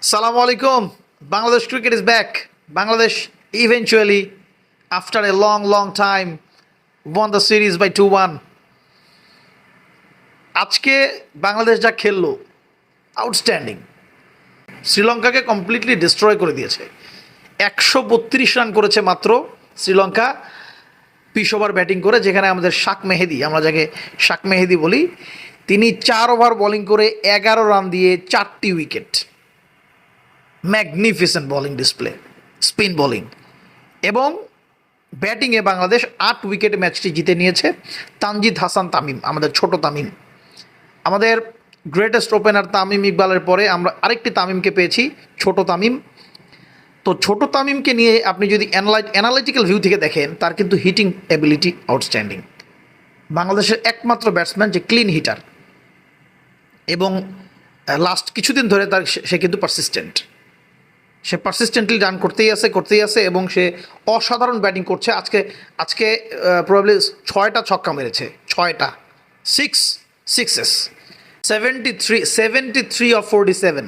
Assalamu alaikum. Bangladesh cricket is back. Bangladesh eventually, after a long time, won the series by 2-1. আজকে বাংলাদেশ যা খেললো outstanding, শ্রীলঙ্কাকে completely destroy করে দিয়েছে। 132 run করেছে মাত্র শ্রীলঙ্কা পিস ওভার ব্যাটিং করে, যেখানে আমাদের শাক মেহেদি, আমরা যাকে শাক মেহেদি বলি, তিনি 4 ওভার বোলিং করে 11 রান দিয়ে 4টি wicket. Magnificent bowling display, spin bowling এবং ব্যাটিংয়ে বাংলাদেশ 8 উইকেটে ম্যাচটি জিতে নিয়েছে। তানজিদ হাসান তামিম, আমাদের ছোট তামিম, আমাদের গ্রেটেস্ট ওপেনার তামিম ইকবালের পরে আমরা আরেকটি তামিমকে পেয়েছি, ছোট তামিম। তো ছোট তামিমকে নিয়ে আপনি যদি অ্যানালিটিক্যাল ভিউ থেকে দেখেন, তার কিন্তু হিটিং অ্যাবিলিটি আউটস্ট্যান্ডিং। বাংলাদেশের একমাত্র ব্যাটসম্যান যে ক্লিন হিটার, এবং লাস্ট কিছুদিন ধরে সে কিন্তু সে পারসিস্টেন্টলি রান করতেই আছে এবং সে অসাধারণ ব্যাটিং করছে। আজকে প্রবাবলি 6টা ছক্কা মেরেছে, 6টা sixes, 73 of 47,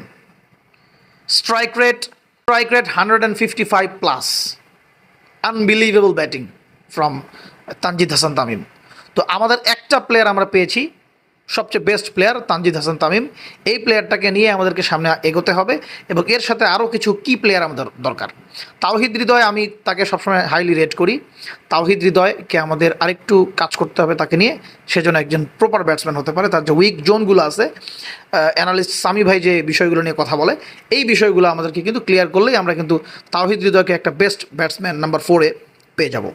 strike rate 155 plus. Unbelievable batting from Tanzid Hasan Tamim. তো আমাদের একটা প্লেয়ার আমরা পেয়েছি, সবচেয়ে বেস্ট প্লেয়ার তানজিদ হাসান তামিম। এই প্লেয়ারটাকে নিয়ে আমাদেরকে সামনে এগোতে হবে এবং এর সাথে আরও কিছু কি প্লেয়ার আমাদের দরকার। তাওহিদ হৃদয়, আমি তাকে সবসময় হাইলি রেট করি। তাওহিদ হৃদয়কে আমাদের আরেকটু কাজ করতে হবে তাকে নিয়ে, সেজন্য একজন প্রপার ব্যাটসম্যান হতে পারে। তার যে উইক জোনগুলো আছে, অ্যানালিস্ট সামি ভাই যে বিষয়গুলো নিয়ে কথা বলে, এই বিষয়গুলো আমাদেরকে কিন্তু ক্লিয়ার করলেই আমরা কিন্তু তাওহিদ হৃদয়কে একটা বেস্ট ব্যাটসম্যান নাম্বার 4-এ পেয়ে যাব।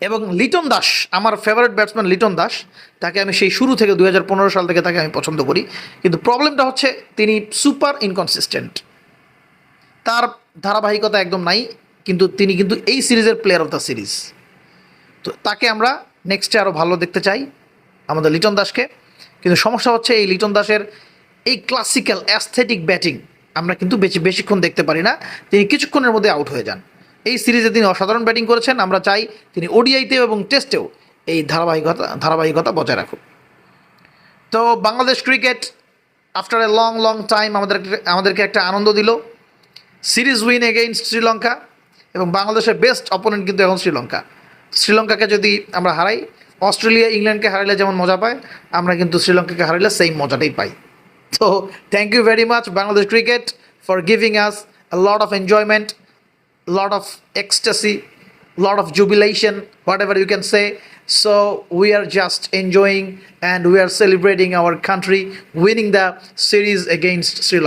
এবং লিটন দাস, আমার ফেভারিট ব্যাটসম্যান লিটন দাস, তাকে আমি সেই শুরু থেকে 2015 সাল থেকে তাকে আমি পছন্দ করি। কিন্তু প্রবলেমটা হচ্ছে তিনি সুপার ইনকনসিস্টেন্ট, তার ধারাবাহিকতা একদম নাই। কিন্তু তিনি কিন্তু এই সিরিজের প্লেয়ার অফ দ্য সিরিজ। তো তাকে আমরা নেক্সটে আরও ভালো দেখতে চাই, আমাদের লিটন দাসকে। কিন্তু সমস্যা হচ্ছে এই লিটন দাসের এই ক্লাসিক্যাল অ্যাস্থেটিক ব্যাটিং আমরা কিন্তু বেশিক্ষণ দেখতে পারি না, তিনি কিছুক্ষণের মধ্যে আউট হয়ে যান। এই সিরিজে তিনি অসাধারণ ব্যাটিং করেছেন, আমরা চাই তিনি ওডিআইতেও এবং টেস্টেও এই ধারাবাহিকতা বজায় রাখুন। তো Bangladesh cricket after a long time আমাদেরকে একটা আনন্দ দিল, সিরিজ উইন এগেইনস্ট শ্রীলঙ্কা। এবং বাংলাদেশের বেস্ট অপোনেন্ট কিন্তু এখন শ্রীলঙ্কাকে যদি আমরা হারাই, অস্ট্রেলিয়া ইংল্যান্ডকে হারাইলে যেমন মজা পায়, আমরা কিন্তু শ্রীলঙ্কাকে হারাইলে সেই মজাটাই পাই। তো thank you very much Bangladesh cricket for giving us a lot of enjoyment, lot of ecstasy, lot of jubilation, whatever you can say. So we are just enjoying and we are celebrating our country winning the series against Sri Lanka.